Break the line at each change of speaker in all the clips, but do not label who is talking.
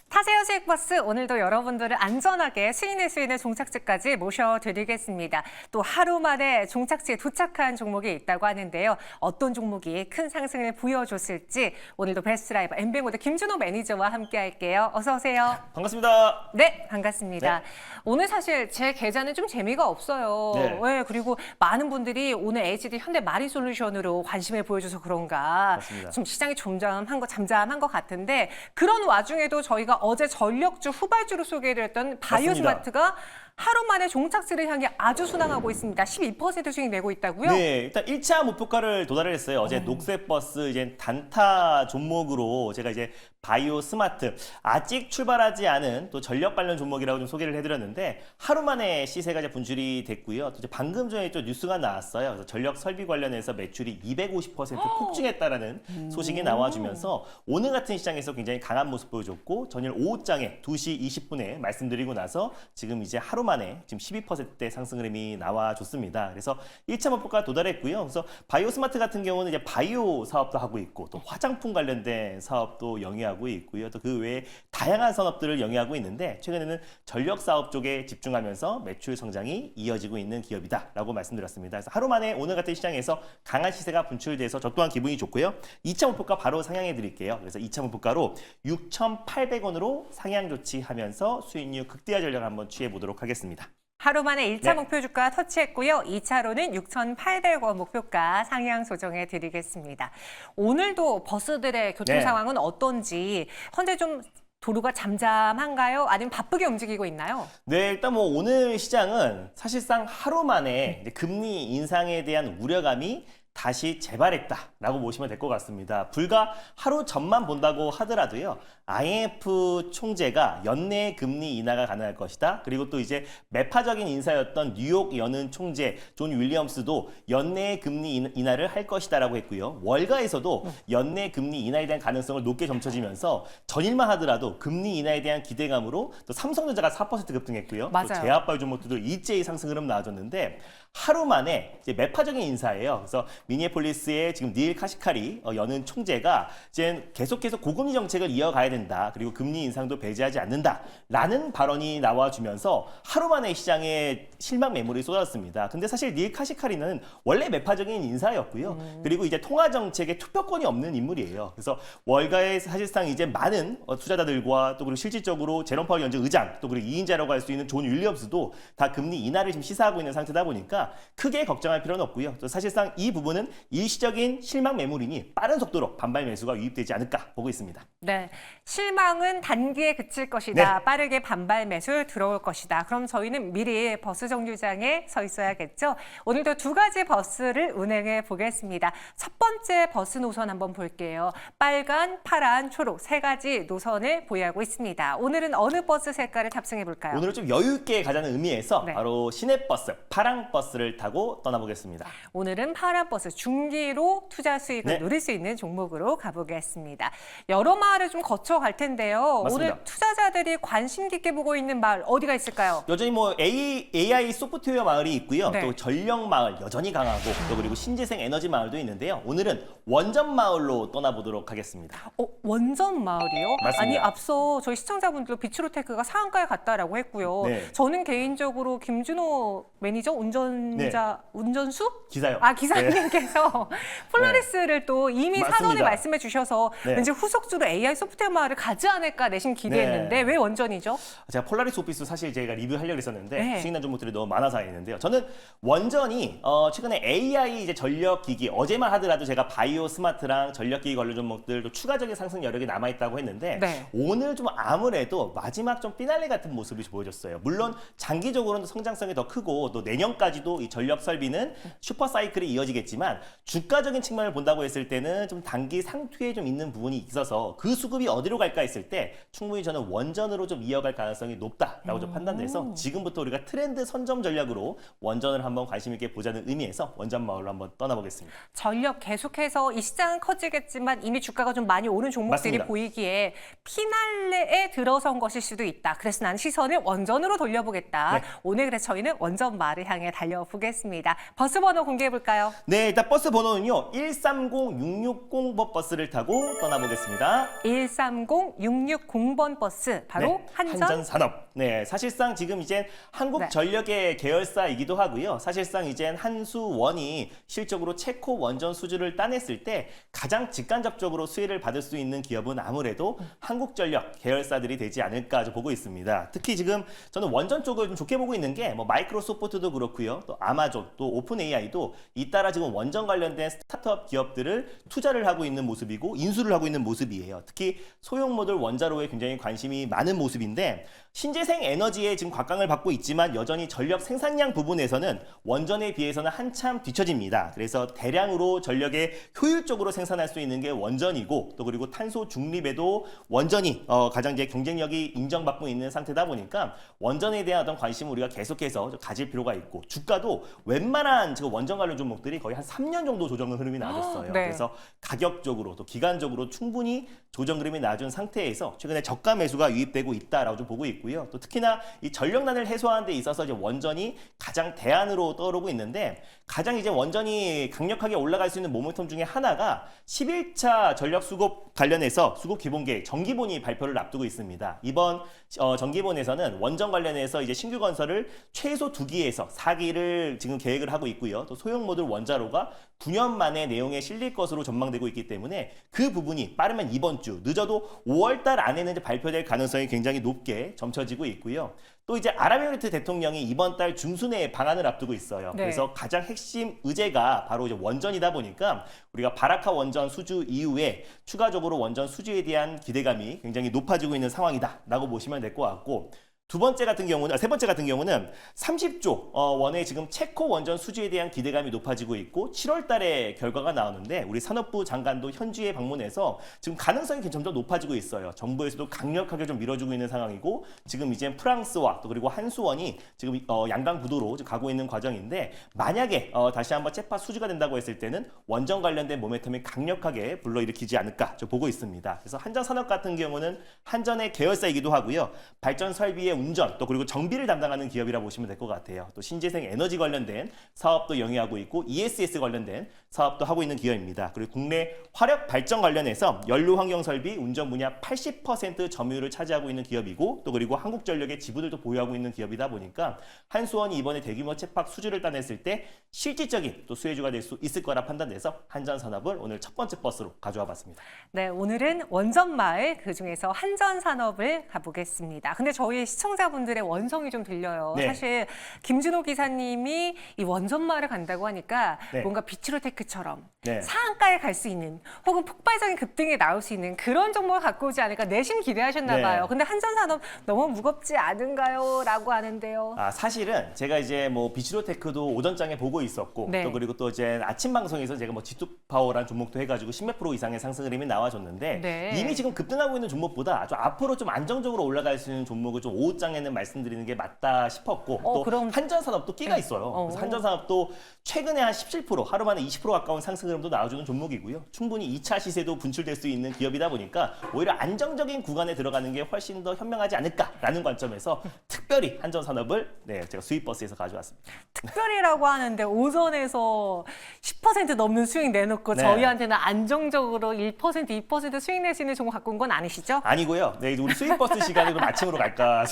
타세요 수익버스 오늘도 여러분들을 안전하게 수익낼 수 있는 종착지까지 모셔드리겠습니다. 또 하루 만에 종착지에 도착한 종목이 있다고 하는데요. 어떤 종목이 큰 상승을 보여줬을지 오늘도 베스트라이버 엠뱅고대 김준호 매니저와 함께 할게요. 어서 오세요.
반갑습니다.
네, 반갑습니다.
네.
오늘 사실 제 계좌는 좀 재미가 없어요.
네.
그리고 많은 분들이 오늘 HD 현대 마린솔루션으로 관심을 보여줘서 그런가
맞습니다.
좀 시장이 잠잠한 것 같은데 그런 와중에도 저희가 어제 전력주 후발주로 소개해드렸던 바이오스마트가 하루 만에 종착지를 향해 아주 순항하고 있습니다. 12% 수익 내고 있다고요?
네, 일단 1차 목표가를 도달을 했어요. 어제 녹색버스 이제 단타 종목으로 제가 이제 바이오 스마트 아직 출발하지 않은 또 전력 관련 종목이라고 좀 소개를 해드렸는데 하루 만에 시세가 이제 분출이 됐고요. 또 이제 방금 전에 또 뉴스가 나왔어요. 그래서 전력 설비 관련해서 매출이 250% 폭증했다라는 소식이 나와주면서 오늘 같은 시장에서 굉장히 강한 모습 보여줬고 전일 오후장에 2시 20분에 말씀드리고 나서 지금 이제 하루 만에 지금 12%대 상승 흐름이 나와줬습니다. 그래서 1차 목표가 도달했고요. 그래서 바이오 스마트 같은 경우는 이제 바이오 사업도 하고 있고 또 화장품 관련된 사업도 영위하고 있고요. 또 그 외에 다양한 산업들을 영위하고 있는데 최근에는 전력 사업 쪽에 집중하면서 매출 성장이 이어지고 있는 기업이다라고 말씀드렸습니다. 그래서 하루 만에 오늘 같은 시장에서 강한 시세가 분출돼서 저 또한 기분이 좋고요. 2차 목표가 바로 상향해 드릴게요. 그래서 2차 목표가로 6,800원으로 상향 조치하면서 수익률 극대화 전략을 한번 취해 보도록 하겠습니다.
하루 만에 1차
네.
목표 주가 터치했고요. 2차로는 6,800원 목표가 상향 조정해 드리겠습니다. 오늘도 버스들의 교통
네.
상황은 어떤지 현재 좀 도로가 잠잠한가요? 아니면 바쁘게 움직이고 있나요?
네, 일단 뭐 오늘 시장은 사실상 하루 만에 이제 금리 인상에 대한 우려감이 다시 재발했다라고 보시면 될 것 같습니다. 불과 하루 전만 본다고 하더라도요. IMF 총재가 연내 금리 인하가 가능할 것이다. 그리고 또 이제 매파적인 인사였던 뉴욕 연은 총재 존 윌리엄스도 연내 금리 인하를 할 것이다라고 했고요. 월가에서도 연내 금리 인하에 대한 가능성을 높게 점쳐지면서 전일만 하더라도 금리 인하에 대한 기대감으로 또 삼성전자가 4% 급등했고요.
맞아요.
또 제약바이오 종목들도 일제히 상승 흐름 나와줬는데 하루 만에 이제 매파적인 인사예요. 그래서 미니애폴리스의 지금 닐 카시카리 연은 총재가 이제 계속해서 고금리 정책을 이어가야 된다. 그리고 금리 인상도 배제하지 않는다라는 발언이 나와주면서 하루 만에 시장에 실망 매물이 쏟아졌습니다. 근데 사실 닐 카시카리는 원래 매파적인 인사였고요. 그리고 이제 통화 정책에 투표권이 없는 인물이에요. 그래서 월가에 사실상 이제 많은 투자자들과 또 그리고 실질적으로 제롬 파월 연준 의장 또 그리고 2인자라고 할 수 있는 존 윌리엄스도 다 금리 인하를 지금 시사하고 있는 상태다 보니까 크게 걱정할 필요는 없고요. 또 사실상 이 부분은 일시적인 실망 매물이니 빠른 속도로 반발 매수가 유입되지 않을까 보고 있습니다.
네, 실망은 단기에 그칠 것이다.
네.
빠르게 반발 매수 들어올 것이다. 그럼 저희는 미리 버스 정류장에 서 있어야겠죠. 오늘도 두 가지 버스를 운행해 보겠습니다. 첫 번째 버스 노선 한번 볼게요. 빨간, 파란, 초록 세 가지 노선을 보유하고 있습니다. 오늘은 어느 버스 색깔을 탑승해 볼까요?
오늘은 좀 여유 있게 가자는 의미에서
네.
바로 시내버스, 파랑 버스를 타고 떠나보겠습니다.
오늘은 파란 버스 중기로 투자 수익을
네.
누릴 수 있는 종목으로 가보겠습니다. 여러 마을을 좀 거쳐갈 텐데요.
맞습니다.
오늘 투자자들이 관심 깊게 보고 있는 마을 어디가 있을까요?
여전히 뭐 AI 소프트웨어 마을이 있고요.
네.
또 전력 마을 여전히 강하고 또 그리고 신재생 에너지 마을도 있는데요. 오늘은 원전 마을로 떠나보도록 하겠습니다.
원전 마을이요?
맞습니다.
아니 앞서 저희 시청자분들도 비츠로테크가 상한가에 갔다라고 했고요.
네.
저는 개인적으로 김준호 매니저 운전수?
기사요.
아 기사님께서 폴라리스를 또 이미
맞습니다.
사전에 말씀해 주셔서
네.
왠지 후속주로 AI 소프트웨어 마을을 가지 않을까 내심 기대했는데
네.
왜 원전이죠?
제가 폴라리스 오피스 사실 제가 리뷰하려고 했었는데
네.
수익난 종목들이 너무 많아서 했는데요. 저는 원전이 최근에 AI 이제 전력 기기 어제만 하더라도 제가 바이오 스마트랑 전력 기기 관련 종목들도 추가적인 상승 여력이 남아 있다고 했는데
네.
오늘 좀 아무래도 마지막 좀 피날레 같은 모습이 보여졌어요. 물론 장기적으로는 성장성이 더 크고 또 내년까지도 이 전력 설비는 슈퍼 사이클이 이어지겠지만 주가적인 측면을 본다고 했을 때는 좀 단기 상투에 좀 있는 부분이 있어서 그 수급이 어디로 갈까 했을 때 충분히 저는 원전으로 좀 이어갈 가능성이 높다라고 좀 판단돼서 지금부터 우리가 트렌드 선점 전략으로 원전을 한번 관심 있게 보자는 의미에서 원전 마을로 한번 떠나보겠습니다.
전력 계속해서 이 시장은 커지겠지만 이미 주가가 좀 많이 오른 종목들이
맞습니다.
보이기에 피날레에 들어선 것일 수도 있다. 그래서 난 시선을 원전으로 돌려보겠다.
네.
오늘 그래서 저희는 원전 마을을 향해 달려보겠습니다. 버스 번호 공개해 볼까요?
네, 일단 버스 번호는요. 130660번 버스를 타고 떠나보겠습니다.
130660번 버스 버스 바로
네, 한전산업. 네, 사실상 지금 이제 한국전력의 계열사이기도 하고요. 사실상 이제 한수원이 실적으로 체코 원전 수주를 따냈을 때 가장 직간접적으로 수혜를 받을 수 있는 기업은 아무래도 한국전력 계열사들이 되지 않을까 보고 있습니다. 특히 지금 저는 원전 쪽을 좀 좋게 보고 있는 게 뭐 마이크로소프트도 그렇고요. 또 아마존, 또 오픈 AI도 잇따라 지금 원전 관련된 스타트업 기업들을 투자를 하고 있는 모습이고 인수를 하고 있는 모습이에요. 특히 소형 모듈 원자로에 굉장히 관심이 많은 모습인데 신재생 에너지에 지금 곽강을 받고 있지만 여전히 전력 생산량 부분에서는 원전에 비해서는 한참 뒤처집니다. 그래서 대량으로 전력에 효율적으로 생산할 수 있는 게 원전이고 또 그리고 탄소 중립에도 원전이 가장 이제 경쟁력이 인정받고 있는 상태다 보니까 원전에 대한 어떤 관심을 우리가 계속해서 좀 가질 필요가 있고 주가도 웬만한 지금 원전 관련 종목들이 거의 한 3년 정도 조정 흐름이 나와줬어요.
네.
그래서 가격적으로 또 기간적으로 충분히 조정 흐름이 나와준 상태에서 최근에 저가 매수가 유입되고 있다라고 좀 보고 있고요. 또 특히나 이 전력난을 해소하는 데 있어서 이제 원전이 가장 대안으로 떠오르고 있는데 가장 이제 원전이 강력하게 올라갈 수 있는 모멘텀 중에 하나가 11차 전력 수급 관련해서 수급 기본 계획 정기본이 발표를 앞두고 있습니다. 이번 정기본에서는 원전 관련해서 이제 신규 건설을 최소 2기에서 4기를 지금 계획을 하고 있고요. 또 소형 모듈 원자로가 9년 만에 내용에 실릴 것으로 전망되고 있기 때문에 그 부분이 빠르면 이번 주, 늦어도 5월 달 안에는 이제 발표될 가능성이 굉장히 높게 점쳐지고 있고요. 또 이제 아랍에미리트 대통령이 이번 달 중순에 방한을 앞두고 있어요.
네.
그래서 가장 핵심 의제가 바로 이제 원전이다 보니까 우리가 바라카 원전 수주 이후에 추가적으로 원전 수주에 대한 기대감이 굉장히 높아지고 있는 상황이다라고 보시면 될 것 같고 세 번째 같은 경우는 30조 원의 지금 체코 원전 수주에 대한 기대감이 높아지고 있고 7월 달에 결과가 나오는데 우리 산업부 장관도 현지에 방문해서 지금 가능성이 점점 높아지고 있어요. 정부에서도 강력하게 좀 밀어주고 있는 상황이고 지금 이제 프랑스와 또 그리고 한수원이 지금 양강 구도로 지금 가고 있는 과정인데 만약에 다시 한번 체파 수주가 된다고 했을 때는 원전 관련된 모멘텀이 강력하게 불러일으키지 않을까 좀 보고 있습니다. 그래서 한전산업 같은 경우는 한전의 계열사이기도 하고요. 발전 설비의 운전 또 그리고 정비를 담당하는 기업이라 보시면 될 것 같아요. 또 신재생 에너지 관련된 사업도 영위하고 있고 ESS 관련된 사업도 하고 있는 기업입니다. 그리고 국내 화력 발전 관련해서 연료 환경 설비 운전 분야 80% 점유율을 차지하고 있는 기업이고 또 그리고 한국전력의 지분들도 보유하고 있는 기업이다 보니까 한수원이 이번에 대규모 채팍 수주를 따냈을 때 실질적인 또 수혜주가 될 수 있을 거라 판단돼서 한전산업을 오늘 첫 번째 버스로 가져와 봤습니다.
네, 오늘은 원전마을 그중에서 한전산업을 가보겠습니다. 근데 저희 시청자분들의 원성이 좀 들려요.
네.
사실 김준호 기사님이 이 원전마을을 간다고 하니까
네.
뭔가 비치로테크처럼
네.
상한가에 갈 수 있는 혹은 폭발적인 급등에 나올 수 있는 그런 정보를 갖고 오지 않을까 내심 기대하셨나
네.
봐요. 근데 한전산업 너무 무겁지 않은가요? 라고 하는데요.
사실은 제가 이제 뭐 비치로테크도 오전장에 보고 있었고
네.
또 그리고 또 이제 아침 방송에서 제가 뭐 G2파워라는 종목도 해가지고 10몇 프로 이상의 상승 흐름이 나와줬는데
네.
이미 지금 급등하고 있는 종목보다 아주 앞으로 좀 안정적으로 올라갈 수 있는 종목을 좀 오후장에는 말씀드리는 게 맞다 싶었고 또
그럼-
한전산업도 끼가 있어요. 그래서 한전산업도 최근에 한 17% 하루 만에 20% 가까운 상승 흐름도 나와주는 종목이고요. 충분히 2차 시세도 분출될 수 있는 기업이다 보니까 오히려 안정적인 구간에 들어가는 게 훨씬 더 현명하지 않을까라는 관점에서 특별히 한전산업을 제가 수입버스에서 가져왔습니다.
특별이라고 하는데 오전에서 10% 넘는 수익 내놓고
네.
저희한테는 안정적으로 1%, 2% 수익 낼 수 있는 종목 갖고 온 건 아니시죠?
아니고요. 네, 이제 우리 수입버스 시간에도 아침으로 갈까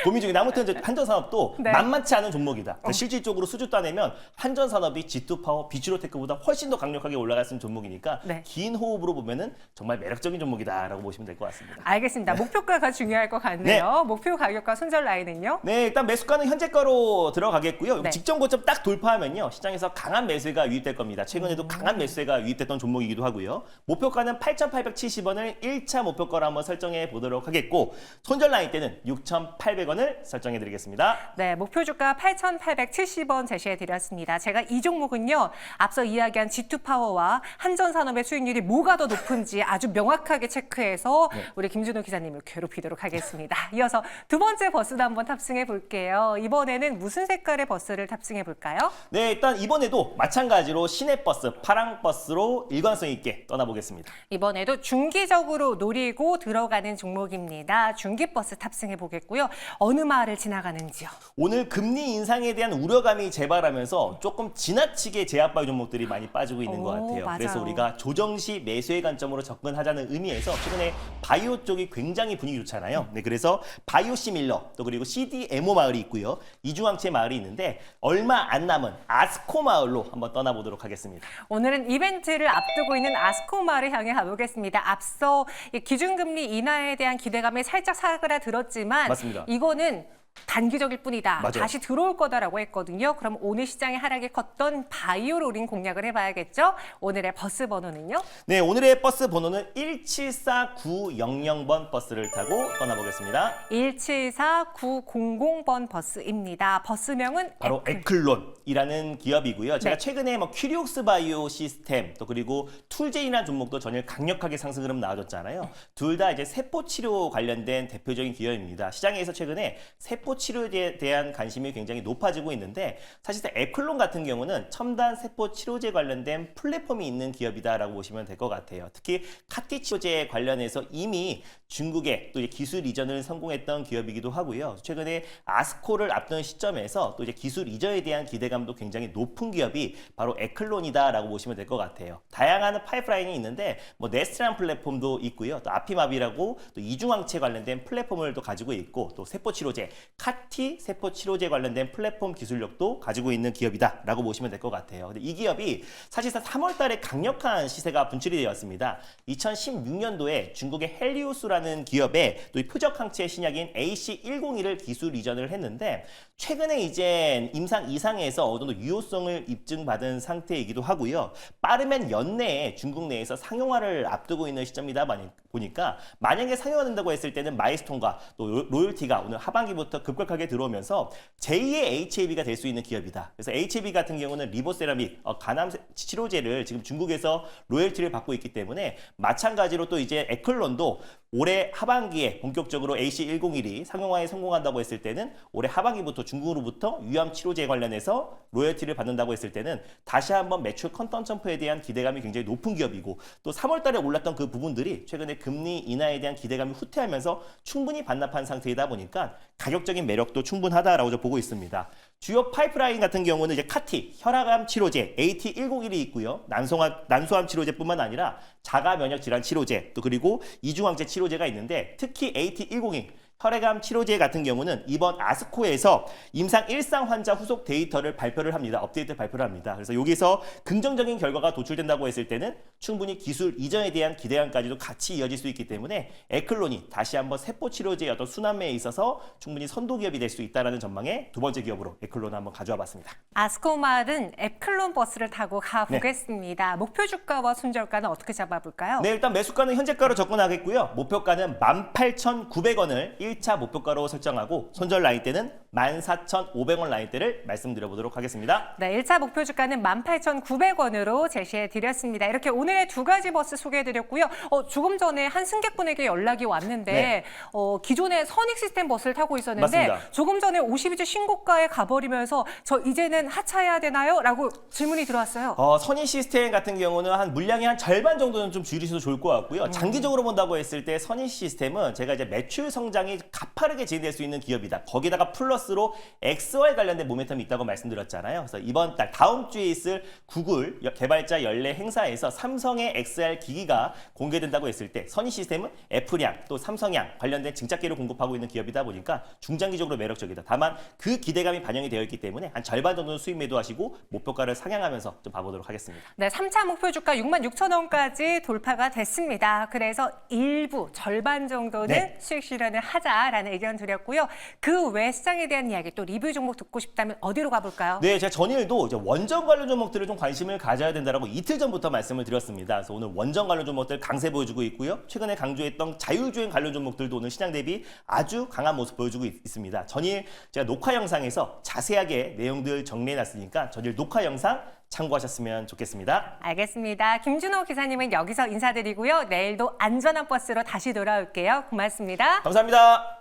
고민 중인데 아무튼 이제 한전산업도
네.
만만치 않은 종목이다. 그러니까 실질적으로 수주 따내면 한전산업이 G2파워, 비치로테크보다 훨씬 더 강력하게 올라갈 수 있는 종목이니까
네.
긴 호흡으로 보면은 정말 매력적인 종목이다라고 보시면 될 것 같습니다.
알겠습니다. 목표가가 중요할 것 같네요. 목표 가격과 손절 라인은요?
네, 일단 매수가는 현재가로 들어가겠고요.
네.
직전 고점 딱 돌파하면요. 시장에서 강한 매수가 유입될 겁니다. 최근에도 강한 매수가 유입됐던 종목이기도 하고요. 목표가는 8,870원을 1차 목표가로 한번 설정해 보도록 하겠고 손절 라인 때는 6,800원을 설정해 드리겠습니다.
네, 목표 주가 8,870원 제시해 드렸습니다. 제가 이 종목은요, 앞서 이야기한 G2파워와 한전산업의 수익률이 뭐가 더 높은지 아주 명확하게 체크해서 우리 김준호 기자님을 괴롭히도록 하겠습니다. 이어서 두 번째 버스도 한번 탑승해 볼게요. 이번에는 무슨 색깔의 버스를 탑승해 볼까요?
네, 일단 이번에도 마찬가지로 시내버스, 파랑버스로 일관성 있게 떠나보겠습니다.
이번에도 중기적으로 노리고 들어가는 종목입니다. 중기버스 탑승해 보겠고요. 어느 마을을 지나가는지요?
오늘 금리 인상에 대한 우려감이 재발하면서 조금 지나치게 제약바이오 종목들이 많이 빠지고 있는 것 같아요.
맞아요.
그래서 우리가 조정 시 매수의 관점으로 접근하자는 의미에서 최근에 바이오 쪽이 굉장히 분위기 좋잖아요. 네, 그래서 바이오 시밀러 또 그리고 CDMO 마을이 있고요. 이중항체 마을이 있는데 얼마 안 남은 아스코 마을로 한번 떠나보도록 하겠습니다.
오늘은 이벤트를 앞두고 있는 아스코 마을을 향해 가보겠습니다. 앞서 이 기준금리 인하에 대한 기대감이 살짝 사그라들었지만
맞습니다.
이거는 단기적일 뿐이다.
맞아요.
다시 들어올 거다라고 했거든요. 그럼 오늘 시장의 하락이 컸던 바이오로린 공략을 해봐야겠죠. 오늘의 버스 번호는요?
네, 오늘의 버스 번호는 174900번 버스를 타고 떠나보겠습니다.
174900번 버스입니다. 버스명은
바로 에클론이라는 기업이고요. 제가 최근에 뭐 큐리옥스 바이오 시스템 또 그리고 툴제이라는 종목도 전일 강력하게 상승 흐름 나와줬잖아요. 둘 다 이제 세포 치료 관련된 대표적인 기업입니다. 시장에서 최근에 세포 치료제에 대한 관심이 굉장히 높아지고 있는데 사실상 에클론 같은 경우는 첨단 세포 치료제 관련된 플랫폼이 있는 기업이다라고 보시면 될 것 같아요. 특히 카티 치료제 관련해서 이미 중국에 또 이제 기술 이전을 성공했던 기업이기도 하고요. 최근에 아스코를 앞둔 시점에서 또 이제 기술 이전에 대한 기대감도 굉장히 높은 기업이 바로 에클론이다라고 보시면 될 것 같아요. 다양한 파이프라인이 있는데 뭐 네스트라는 플랫폼도 있고요. 또 아피마비라고 또 이중항체 관련된 플랫폼을 또 가지고 있고 또 세포 치료제 카티 세포 치료제 관련된 플랫폼 기술력도 가지고 있는 기업이다라고 보시면 될 것 같아요. 근데 이 기업이 사실상 3월 달에 강력한 시세가 분출이 되었습니다. 2016년도에 중국의 헬리오스라는 기업에 또 이 표적 항체 신약인 AC101을 기술 이전을 했는데 최근에 이제 임상 2상에서 어느 정도 유효성을 입증받은 상태이기도 하고요. 빠르면 연내에 중국 내에서 상용화를 앞두고 있는 시점이다 보니까 만약에 상용화된다고 했을 때는 마일스톤과 또 로열티가 오늘 하반기부터 급격하게 들어오면서 제2의 HAB가 될 수 있는 기업이다. 그래서 HAB 같은 경우는 리보세라믹 간암 치료제를 지금 중국에서 로열티를 받고 있기 때문에 마찬가지로 또 이제 에클론도 올해 하반기에 본격적으로 AC101이 상용화에 성공한다고 했을 때는 올해 하반기부터 중국으로부터 위암 치료제 관련해서 로열티를 받는다고 했을 때는 다시 한번 매출 컨턴 점프에 대한 기대감이 굉장히 높은 기업이고 또 3월 달에 올랐던 그 부분들이 최근에 금리 인하에 대한 기대감이 후퇴하면서 충분히 반납한 상태이다 보니까 가격적인 매력도 충분하다라고 저 보고 있습니다. 주요 파이프라인 같은 경우는 이제 카티, 혈압암 치료제 AT101이 있고요. 난소암 치료제뿐만 아니라 자가 면역 질환 치료제, 또 그리고 이중항체 치료제가 있는데 특히 AT101 혈액암 치료제 같은 경우는 이번 아스코에서 임상 1상 환자 후속 데이터를 발표를 합니다. 업데이트 발표를 합니다. 그래서 여기서 긍정적인 결과가 도출된다고 했을 때는 충분히 기술 이전에 대한 기대감까지도 같이 이어질 수 있기 때문에 에클론이 다시 한번 세포 치료제의 어떤 순환매에 있어서 충분히 선도 기업이 될 수 있다는 전망의 두 번째 기업으로 에클론을 한번 가져와 봤습니다.
아스코 마을은 에클론 버스를 타고 가보겠습니다. 목표 주가와 손절가는 어떻게 잡아볼까요?
네, 일단 매수가는 현재가로 접근하겠고요. 목표가는 18,900원을 1차 목표가로 설정하고 손절 라인대는 14,500원 라인대를 말씀드려보도록 하겠습니다.
네, 1차 목표 주가는 18,900원으로 제시해드렸습니다. 이렇게 오늘의 두 가지 버스 소개해드렸고요. 조금 전에 한 승객분에게 연락이 왔는데 기존에 선익 시스템 버스를 타고 있었는데
맞습니다.
조금 전에 52주 신고가에 가버리면서 저 이제는 하차해야 되나요? 라고 질문이 들어왔어요.
선익 시스템 같은 경우는 한 물량이 한 절반 정도는 좀 줄이셔도 좋을 것 같고요. 장기적으로 본다고 했을 때 선익 시스템은 제가 이제 매출 성장이 가파르게 진행될 수 있는 기업이다. 거기다가 플러스로 XR 관련된 모멘텀이 있다고 말씀드렸잖아요. 그래서 이번 달 다음 주에 있을 구글 개발자 연례 행사에서 삼성의 XR 기기가 공개된다고 했을 때 선익 시스템은 애플양 또 삼성양 관련된 증착기를 공급하고 있는 기업이다 보니까 중장기적으로 매력적이다. 다만 그 기대감이 반영이 되어 있기 때문에 한 절반 정도는 수익 매도하시고 목표가를 상향하면서 좀 봐보도록 하겠습니다.
네, 3차 목표 주가 66,000원까지 돌파가 됐습니다. 그래서 일부 절반 정도는 수익 실현을 하자라는 의견 드렸고요. 그 외 시장에 대한 이야기 또 리뷰 종목 듣고 싶다면 어디로 가볼까요?
네, 제가 전일도 이제 원전 관련 종목들을 좀 관심을 가져야 된다라고 이틀 전부터 말씀을 드렸습니다. 그래서 오늘 원전 관련 종목들 강세 보여주고 있고요. 최근에 강조했던 자율주행 관련 종목들도 오늘 시장 대비 아주 강한 모습 보여주고 있습니다. 전일 제가 녹화 영상에서 자세하게 내용들 정리해놨으니까 전일 녹화 영상 참고하셨으면 좋겠습니다.
알겠습니다. 김준호 기사님은 여기서 인사드리고요. 내일도 안전한 버스로 다시 돌아올게요. 고맙습니다.
감사합니다.